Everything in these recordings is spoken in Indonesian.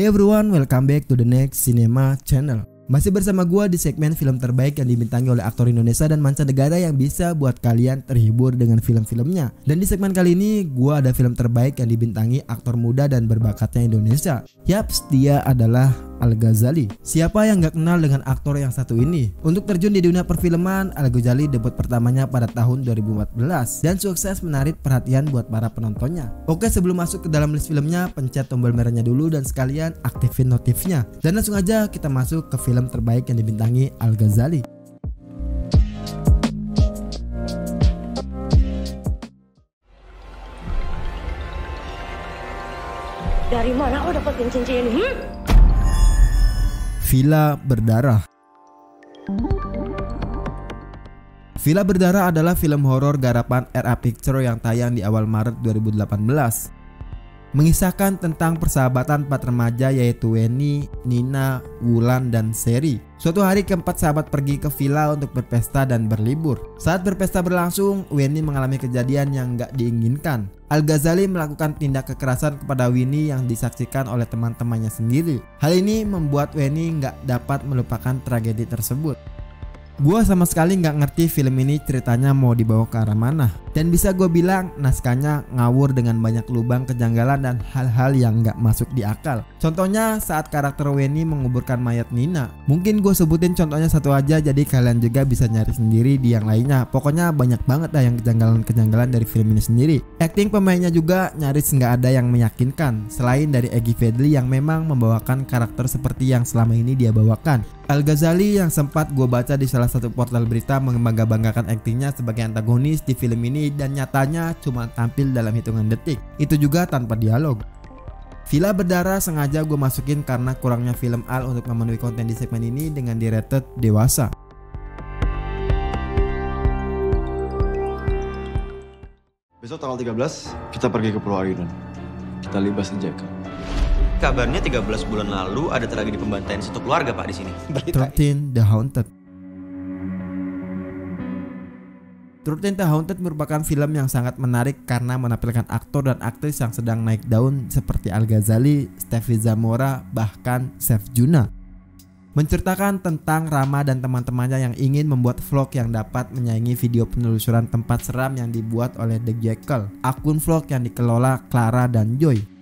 Hey everyone, welcome back to the next Cinema Channel. Masih bersama gua di segmen film terbaik yang dibintangi oleh aktor Indonesia dan mancanegara yang bisa buat kalian terhibur dengan film-filmnya. Dan di segmen kali ini gua ada film terbaik yang dibintangi aktor muda dan berbakatnya Indonesia. Yaps, dia adalah Al-Ghazali. Siapa yang gak kenal dengan aktor yang satu ini? Untuk terjun di dunia perfilman, Al-Ghazali debut pertamanya pada tahun 2014 dan sukses menarik perhatian buat para penontonnya. Oke, sebelum masuk ke dalam list filmnya, pencet tombol merahnya dulu dan sekalian aktifin notifnya. Dan langsung aja kita masuk ke film terbaik yang dibintangi Al-Ghazali. Dari mana kau dapetin cincin ini? Villa Berdarah. Villa Berdarah adalah film horor garapan RA Pictures yang tayang di awal Maret 2018. Mengisahkan tentang persahabatan 4 remaja yaitu Weni, Nina, Wulan, dan Seri. Suatu hari keempat sahabat pergi ke villa untuk berpesta dan berlibur. Saat berpesta berlangsung, Weni mengalami kejadian yang gak diinginkan. Al-Ghazali melakukan tindak kekerasan kepada Weni yang disaksikan oleh teman-temannya sendiri. Hal ini membuat Weni gak dapat melupakan tragedi tersebut. Gua sama sekali nggak ngerti film ini ceritanya mau dibawa ke arah mana. Dan bisa gue bilang naskahnya ngawur dengan banyak lubang kejanggalan dan hal-hal yang nggak masuk di akal. Contohnya saat karakter Weni menguburkan mayat Nina. Mungkin gue sebutin contohnya satu aja, jadi kalian juga bisa nyari sendiri di yang lainnya. Pokoknya banyak banget lah yang kejanggalan-kejanggalan dari film ini sendiri. Acting pemainnya juga nyaris nggak ada yang meyakinkan. Selain dari Egy Fedli yang memang membawakan karakter seperti yang selama ini dia bawakan. Al-Ghazali yang sempat gue baca di salah satu portal berita membangga-banggakan aktingnya sebagai antagonis di film ini dan nyatanya cuma tampil dalam hitungan detik, itu juga tanpa dialog. Villa Berdarah sengaja gue masukin karena kurangnya film Al untuk memenuhi konten di segmen ini dengan di rated dewasa. Besok tanggal 13 kita pergi ke Pulau Arinon. Kita libas Jaka. Kabarnya 13 bulan lalu ada tragedi pembantaian satu keluarga Pak di sini. 13 The Haunted. 13 The Haunted merupakan film yang sangat menarik karena menampilkan aktor dan aktris yang sedang naik daun seperti Al-Ghazali, Steffi Zamora, bahkan Chef Juna. Menceritakan tentang Rama dan teman-temannya yang ingin membuat vlog yang dapat menyaingi video penelusuran tempat seram yang dibuat oleh The Jackal, akun vlog yang dikelola Clara dan Joy.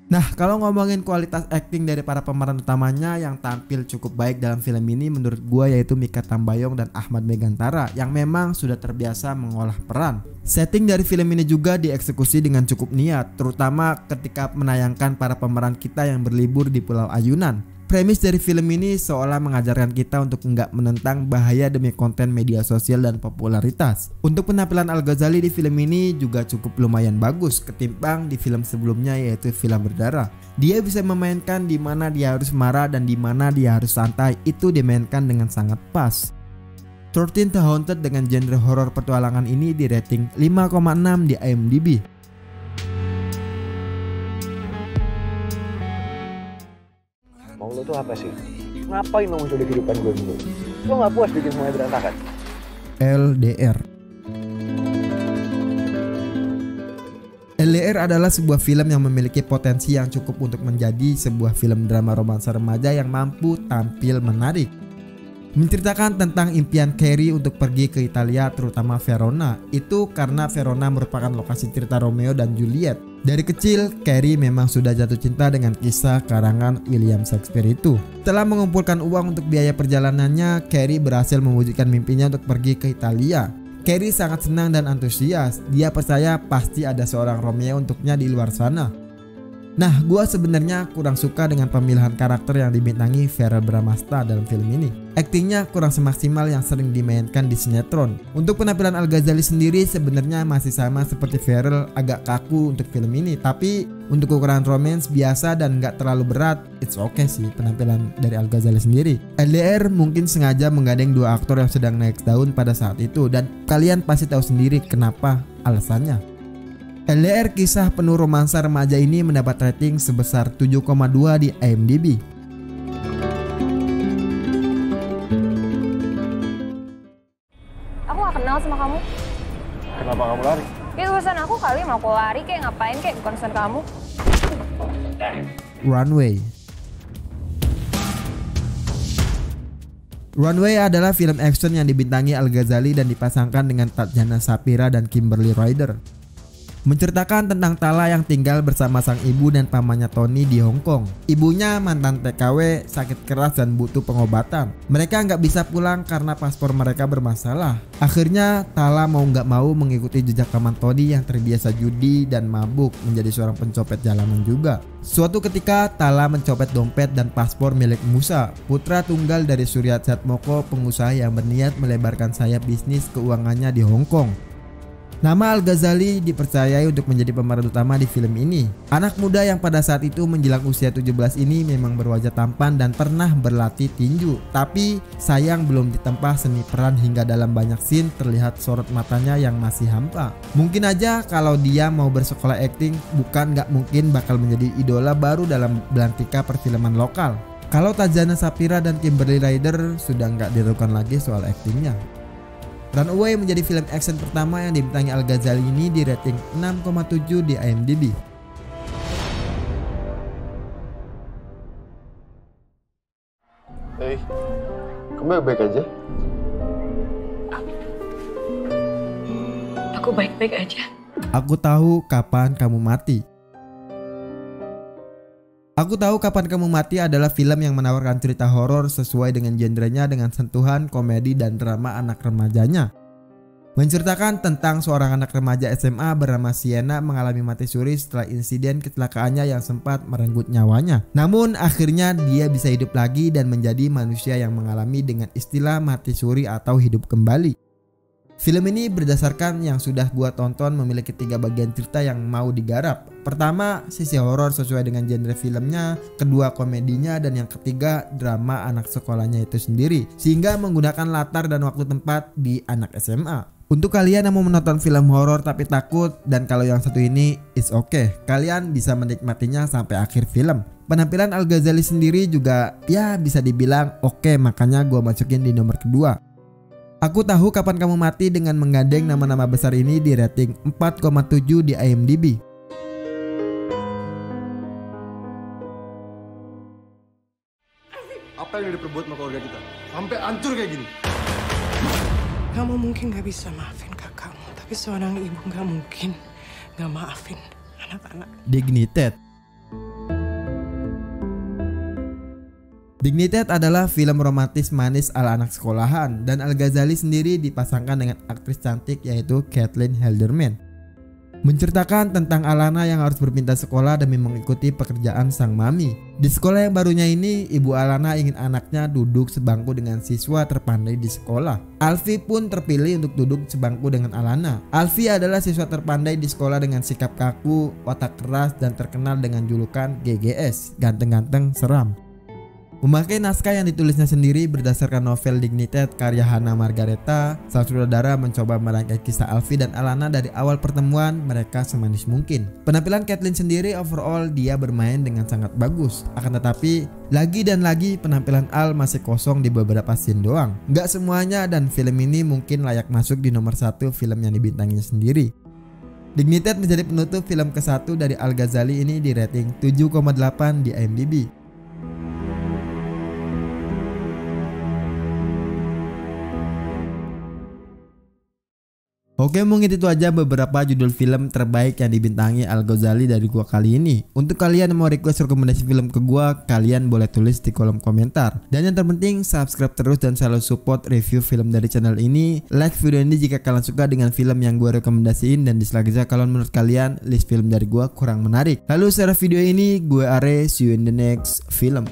Nah, kalau ngomongin kualitas acting dari para pemeran utamanya yang tampil cukup baik dalam film ini menurut gua yaitu Mikha Tambayong dan Ahmad Megantara yang memang sudah terbiasa mengolah peran. Setting dari film ini juga dieksekusi dengan cukup niat, terutama ketika menayangkan para pemeran kita yang berlibur di Pulau Ayunan. Premis dari film ini seolah mengajarkan kita untuk nggak menentang bahaya demi konten media sosial dan popularitas. Untuk penampilan Al-Ghazali di film ini juga cukup lumayan bagus ketimbang di film sebelumnya yaitu Villa Berdarah. Dia bisa memainkan di mana dia harus marah dan di mana dia harus santai, itu dimainkan dengan sangat pas. 13 The Haunted dengan genre horor petualangan ini di rating 5,6 di IMDb. Mau lo tuh apa sih? Ngapain lo muncul di kehidupan gue dulu? Lo gak puas bikin semuanya berantakan? LDR. LDR adalah sebuah film yang memiliki potensi yang cukup untuk menjadi sebuah film drama romansa remaja yang mampu tampil menarik. Menceritakan tentang impian Carrie untuk pergi ke Italia, terutama Verona. Itu karena Verona merupakan lokasi cerita Romeo dan Juliet. Dari kecil, Carrie memang sudah jatuh cinta dengan kisah karangan William Shakespeare itu. Setelah mengumpulkan uang untuk biaya perjalanannya, Carrie berhasil mewujudkan mimpinya untuk pergi ke Italia. Carrie sangat senang dan antusias. Dia percaya pasti ada seorang Romeo untuknya di luar sana. Nah, gua sebenarnya kurang suka dengan pemilihan karakter yang dibintangi Verrell Bramasta dalam film ini. Aktingnya kurang semaksimal yang sering dimainkan di sinetron. Untuk penampilan Al-Ghazali sendiri sebenarnya masih sama seperti Verrell, agak kaku untuk film ini. Tapi untuk ukuran romance biasa dan gak terlalu berat, it's okay sih penampilan dari Al-Ghazali sendiri. LDR mungkin sengaja menggandeng dua aktor yang sedang naik daun pada saat itu, dan kalian pasti tahu sendiri kenapa alasannya. LDR kisah penuh romansa remaja ini mendapat rating sebesar 7,2 di IMDb. Aku gak kenal sama kamu. Kenapa kamu lari? Ya urusan aku kali, mau aku lari kayak ngapain kayak bukan urusan kamu. Runway. Runway adalah film action yang dibintangi Al-Ghazali dan dipasangkan dengan Tatjana Shapira dan Kimberly Ryder. Menceritakan tentang Tala yang tinggal bersama sang ibu dan pamannya Tony di Hong Kong. Ibunya mantan TKW, sakit keras dan butuh pengobatan. Mereka nggak bisa pulang karena paspor mereka bermasalah. Akhirnya Tala mau nggak mau mengikuti jejak paman Tony yang terbiasa judi dan mabuk menjadi seorang pencopet jalanan juga. Suatu ketika Tala mencopet dompet dan paspor milik Musa, putra tunggal dari Surya Chatmoko, pengusaha yang berniat melebarkan sayap bisnis keuangannya di Hong Kong. Nama Al-Ghazali dipercayai untuk menjadi pemeran utama di film ini. Anak muda yang pada saat itu menjelang usia 17 ini memang berwajah tampan dan pernah berlatih tinju. Tapi sayang belum ditempa seni peran hingga dalam banyak scene terlihat sorot matanya yang masih hampa. Mungkin aja kalau dia mau bersekolah akting, bukan nggak mungkin bakal menjadi idola baru dalam belantika perfilman lokal. Kalau Tatjana Shapira dan Kimberly Ryder sudah nggak diragukan lagi soal aktingnya. Runway menjadi film action pertama yang dibintangi Al-Ghazali ini di rating 6,7 di IMDb. Hey, kamu baik-baik aja? Aku baik-baik aja. Aku tahu kapan kamu mati. Aku Tahu Kapan Kamu Mati adalah film yang menawarkan cerita horor sesuai dengan genrenya dengan sentuhan komedi dan drama anak remajanya. Menceritakan tentang seorang anak remaja SMA bernama Sienna mengalami mati suri setelah insiden kecelakaannya yang sempat merenggut nyawanya. Namun akhirnya dia bisa hidup lagi dan menjadi manusia yang mengalami dengan istilah mati suri atau hidup kembali. Film ini berdasarkan yang sudah gua tonton memiliki 3 bagian cerita yang mau digarap. Pertama, sisi horor sesuai dengan genre filmnya, kedua komedinya, dan yang ketiga drama anak sekolahnya itu sendiri, sehingga menggunakan latar dan waktu tempat di anak SMA. Untuk kalian yang mau menonton film horor tapi takut, dan kalau yang satu ini it's okay, kalian bisa menikmatinya sampai akhir film. Penampilan Al-Ghazali sendiri juga ya bisa dibilang oke, makanya gua masukin di nomor kedua. Aku Tahu Kapan Kamu Mati dengan menggandeng nama-nama besar ini di rating 4,7 di IMDb. Apa yang udah diperbuat sama keluarga kita? Sampai hancur kayak gini. Kamu mungkin gak bisa maafin kakakmu, tapi seorang ibu gak mungkin gak maafin anak-anak. Dignited adalah film romantis manis ala anak sekolahan, dan Al-Ghazali sendiri dipasangkan dengan aktris cantik yaitu Caitlin Halderman. Menceritakan tentang Alana yang harus berpindah sekolah demi mengikuti pekerjaan sang mami. Di sekolah yang barunya ini, ibu Alana ingin anaknya duduk sebangku dengan siswa terpandai di sekolah. Alfie pun terpilih untuk duduk sebangku dengan Alana. Alfie adalah siswa terpandai di sekolah dengan sikap kaku, otak keras, dan terkenal dengan julukan GGS, ganteng-ganteng seram. Memakai naskah yang ditulisnya sendiri berdasarkan novel Dignited karya Hannah Margareta, sang sutradara mencoba merangkai kisah Alfie dan Alana dari awal pertemuan mereka semanis mungkin. Penampilan Caitlin sendiri overall dia bermain dengan sangat bagus, akan tetapi lagi dan lagi penampilan Al masih kosong di beberapa scene doang. Gak semuanya, dan film ini mungkin layak masuk di nomor 1 film yang dibintanginya sendiri. Dignited menjadi penutup film ke-1 dari Al-Ghazali ini di rating 7,8 di IMDb. Oke, mungkin itu aja beberapa judul film terbaik yang dibintangi Al-Ghazali dari gua kali ini. Untuk kalian yang mau request rekomendasi film ke gua, kalian boleh tulis di kolom komentar. Dan yang terpenting, subscribe terus dan selalu support review film dari channel ini. Like video ini jika kalian suka dengan film yang gua rekomendasiin, dan dislike aja kalau menurut kalian list film dari gua kurang menarik. Lalu share video ini, gue Are, see you in the next film.